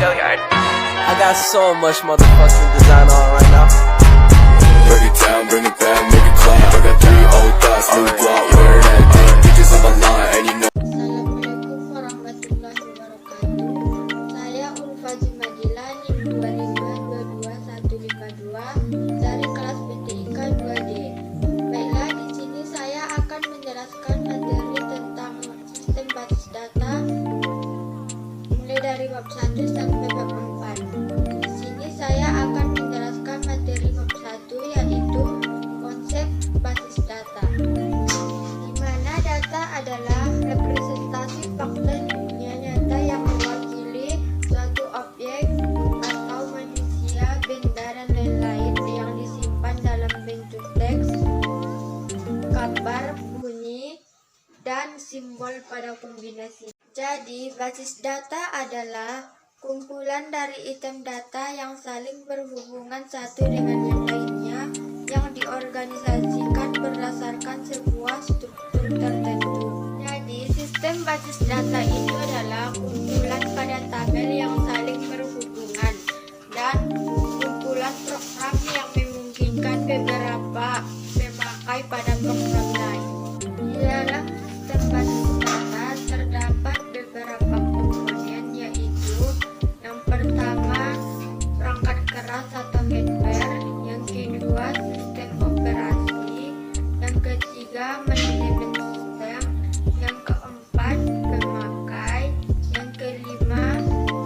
I got so much motherfucking design on right now. Break it down, bring it back, make it clap. I got 3 old thoughts, new block, wear that thing. Bitches on my line, and you know. Assalamualaikum warahmatullahi wabarakatuh. Saya Ulfa Jimadila NIM 2522152 dari kelas PTIK 2D. Baiklah, di sini saya akan menjelaskan materi tentang sistem basis data mulai dari bab 1 sampai bab 4. Di sini saya akan menjelaskan materi bab 1, yaitu konsep basis data, di mana data adalah representasi fakta dunia nyata yang mewakili suatu objek atau manusia, benda, dan lain-lain yang disimpan dalam bentuk teks, gambar, bunyi, dan simbol pada kombinasi. Jadi, basis data adalah kumpulan dari item data yang saling berhubungan satu dengan yang lainnya, yang diorganisasikan berdasarkan sebuah struktur tertentu. Jadi, sistem basis data itu adalah kumpulan pada tabel yang saling berhubungan dan kumpulan program yang memungkinkan beberapa pemakai pada program lain. Di dalam sistem basis data terdapat beberapa komponen, yaitu yang pertama perangkat keras atau hardware, yang kedua sistem operasi, yang ketiga manajemen sistem, yang keempat pemakai, yang kelima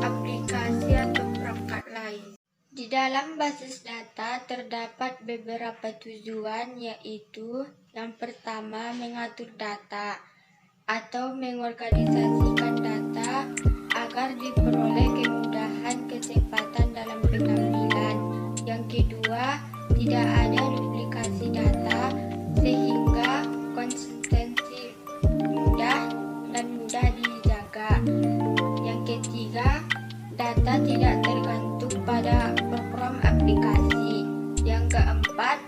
aplikasi atau perangkat lain. Di dalam basis data terdapat beberapa tujuan, yaitu yang pertama mengatur data atau mengorganisasikan data agar diperoleh kemudahan kecepatan dalam pengambilan. Yang kedua, tidak ada duplikasi data sehingga konsistensi mudah dan mudah dijaga. Yang ketiga, data tidak tergantung pada program aplikasi. Yang keempat,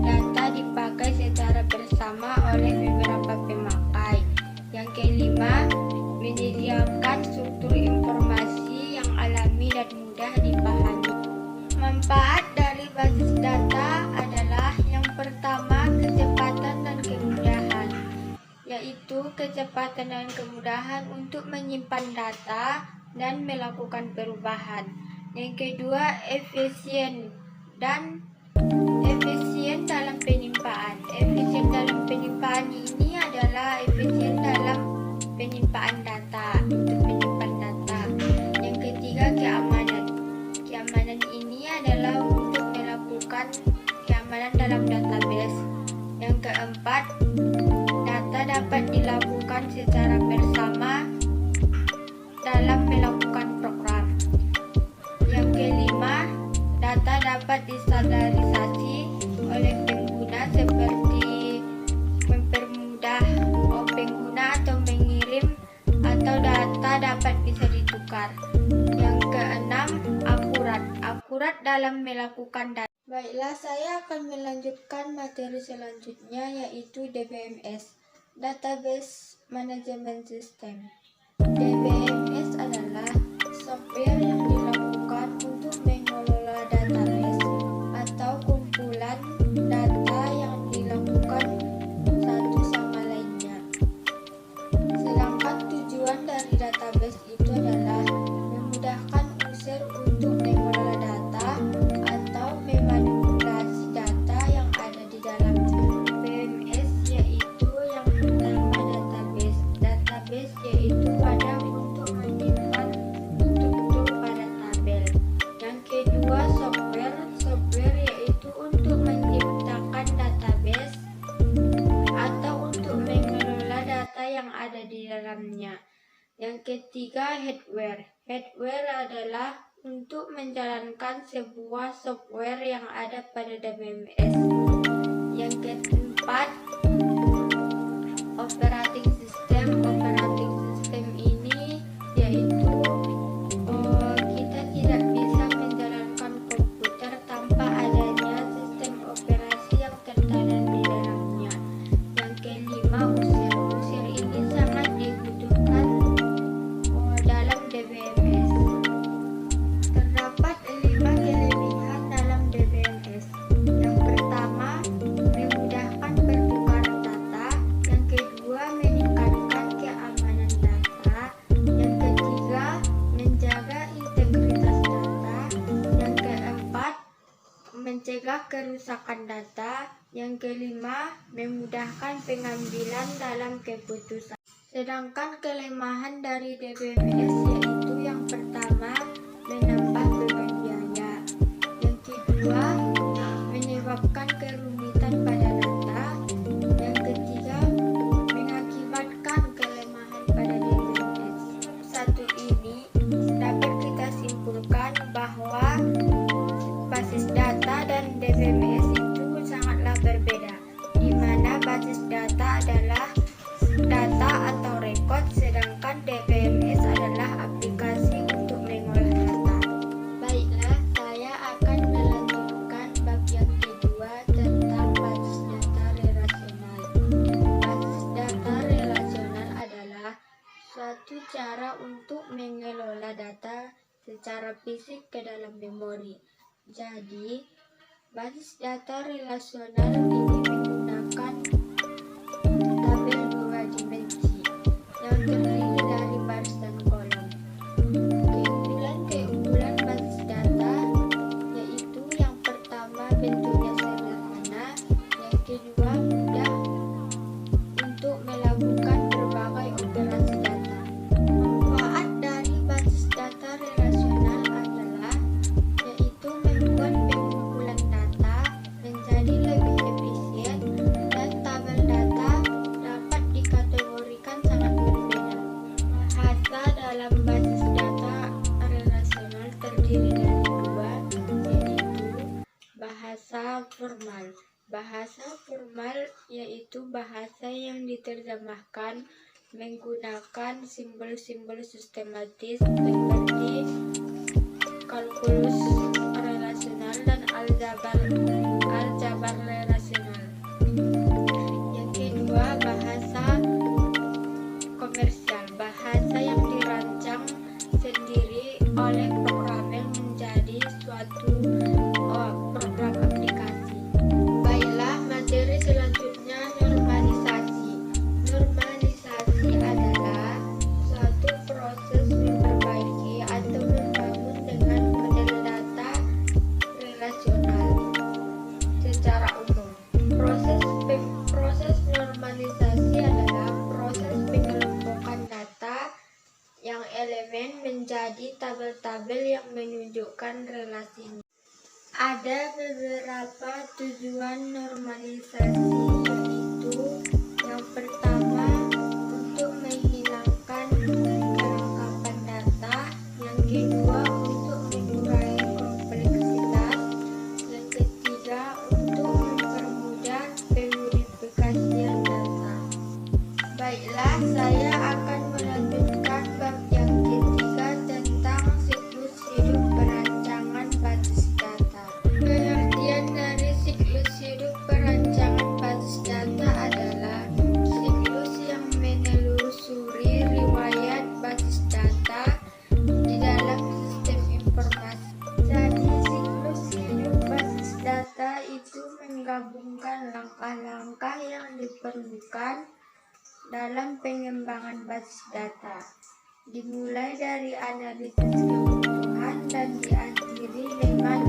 data dipakai secara bersama oleh beberapa pemakai. Yang kelima, menyediakan struktur informasi yang alami dan mudah dipahami. Manfaat dari basis data adalah yang pertama, kecepatan dan kemudahan, yaitu kecepatan dan kemudahan untuk menyimpan data dan melakukan perubahan. Yang kedua, efisien dalam penyimpanan. Efisien dalam penyimpanan ini adalah efisien dalam penyimpanan data, untuk menyimpan data. Yang ketiga, keamanan. Keamanan ini adalah untuk melakukan keamanan dalam database. Yang keempat, data dapat dilakukan secara bersama dalam melakukan program. Yang kelima, data dapat distandarisasi oleh pengguna seperti mempermudah pengguna atau mengirim, atau data dapat bisa ditukar. Yang keenam, akurat dalam melakukan data. Baiklah, saya akan melanjutkan materi selanjutnya, yaitu DBMS, Database Management System. DBMS adalah software yang dilakukan untuk mengelola database atau kumpulan data yang dilakukan satu sama lainnya. Sedangkan tujuan dari database itu adalah memudahkan user untuk mengelola data atau memanipulasi data yang ada di dalam DBMS, yaitu yang pertama database. Database yaitu wadah untuk menyimpan struktur pada tabel. Yang kedua, software yaitu untuk menciptakan database atau untuk mengelola data yang ada di dalamnya. Yang ketiga, hardware adalah untuk menjalankan sebuah software yang ada pada DBMS. Yang keempat, operating system ini yaitu kita tidak bisa menjalankan komputer tanpa adanya sistem operasi yang tertanam di dalamnya. Yang kelima, user ini sangat dibutuhkan dalam DBMS. mencegah kerusakan data. Yang kelima, memudahkan pengambilan dalam keputusan. Sedangkan kelemahan dari DBMS yaitu yang pertama, menambah beban biaya. Yang kedua, menyebabkan kerumitan pada data. Yang ketiga, mengakibatkan kelemahan pada DBMS. Satu ini dapat kita simpulkan bahwa basis data dan DBMS itu sangatlah berbeda, di mana basis data adalah data atau rekod, sedangkan DBMS adalah aplikasi untuk mengolah data. Baiklah, saya akan melanjutkan bab yang kedua tentang basis data relasional. Basis data relasional adalah suatu cara untuk mengelola data secara fisik ke dalam memori. Jadi, basis data relasional ini menggunakan tabel dua dimensi yang terdiri dari baris dan kolom. Keunggulan basis data yaitu yang pertama, bentuknya sederhana, yang kedua, mudah untuk melakukan berbagai operasi data. Manfaat dari basis data relasional adalah yaitu membuat pengumpulan data menjadi lebih efisien dan tabel data dapat dikategorikan sangat berbeda. Bahasa dalam basis data relasional terdiri dari dua, yaitu bahasa formal. Bahasa formal yaitu bahasa yang diterjemahkan menggunakan simbol-simbol sistematis seperti kalkulus relasional dan aljabar relasional. Yang kedua, bahasa komersial. Bahasa yang dirancang sendiri oleh programmer menjadi suatu program aplikasi. Baiklah, materi selanjutnya, normalisasi. Normalisasi adalah suatu proses memperbaiki atau membangun dengan model data relasional secara umum. Proses normalisasi adalah proses pengelompokan data yang elemen menjadi tabel-tabel yang menunjukkan relasinya. Ada beberapa tujuan normalisasi, yaitu yang pertama, untuk menghilangkan kelengkapan data. Yang kedua, untuk mengurangi kompleksitas. Yang ketiga, untuk mempermudah pengverifikasian data. Baiklah, saya akan melanjutkan bab yang ketiga tentang siklus hidup perancangan basis data. Pengertian dari siklus hidup perancangan basis data adalah siklus yang menelusuri riwayat basis data di dalam sistem informasi. Jadi, siklus hidup basis data itu menggabungkan langkah-langkah yang diperlukan dalam pengembangan basis data, dimulai dari analisis kebutuhan dan diakhiri dengan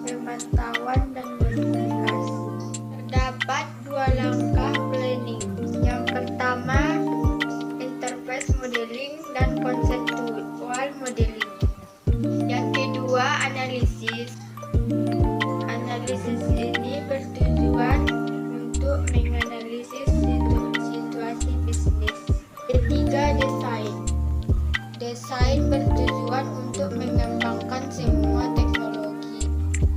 pemantauan dan modifikasi. Terdapat dua langkah planning. Yang pertama, interface modeling dan conceptual modeling. Yang kedua, analisis. Analisis ini bertujuan untuk menganalisis situasi bisnis. Ketiga, desain. Desain bertujuan untuk mengembangkan semua teknologi.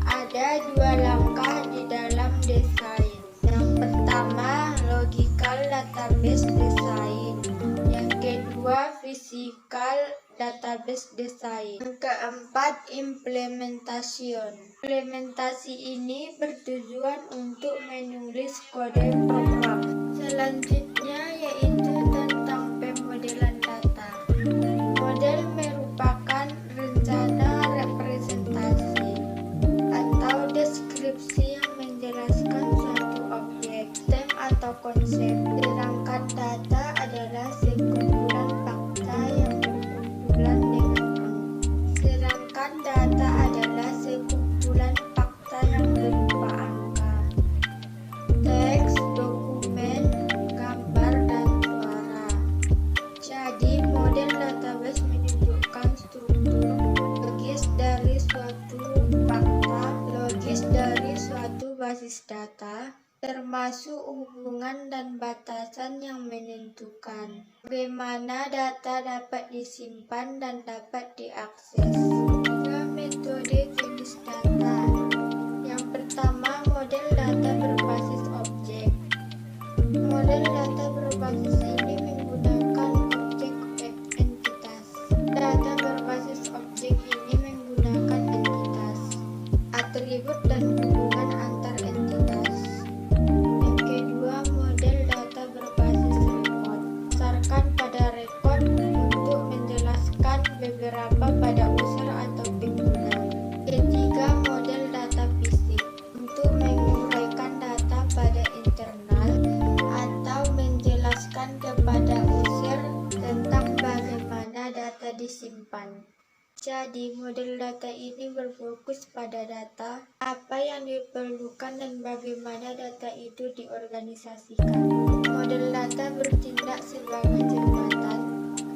Ada dua langkah di dalam desain. Yang pertama, logical database design. Yang kedua, physical database design. Yang keempat, implementation. Implementasi ini bertujuan untuk menulis kode program. Selanjutnya yaitu tentang pemodelan data. Model merupakan rencana representasi atau deskripsi yang menjelaskan suatu objek, sistem atau konsep. Sedangkan data adalah sekumpulan fakta yang berkumpulan dengan angka. Sedangkan data adalah sekumpulan fakta yang berkumpulan berbasis data, termasuk hubungan dan batasan yang menentukan bagaimana data dapat disimpan dan dapat diakses. Tiga metode jenis data. Yang pertama, model data berbasis objek. Model data berbasis ini menggunakan objek entitas. Data berbasis objek ini menggunakan entitas, atribut dan hubungan antar entitas. Yang kedua, model data berbasis rekod. Berdasarkan pada rekod untuk menjelaskan beberapa pada user atau pengguna. Ketiga, model data fisik untuk menguraikan data pada internal atau menjelaskan kepada user tentang bagaimana data disimpan. Jadi, model data ini berfokus pada data, apa yang diperlukan dan bagaimana data itu diorganisasikan. Model data bertindak sebagai jembatan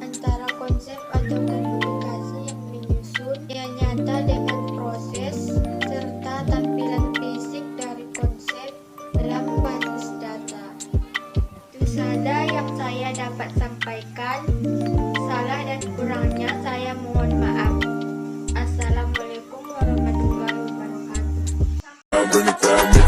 antara konsep atau komunikasi yang menyusun yang nyata dengan proses serta tampilan fisik dari konsep dalam basis data. Itu saja yang saya dapat sampaikan. Salah dan kurangnya saya mohon maaf. Assalamualaikum warahmatullahi wabarakatuh. Bring it down.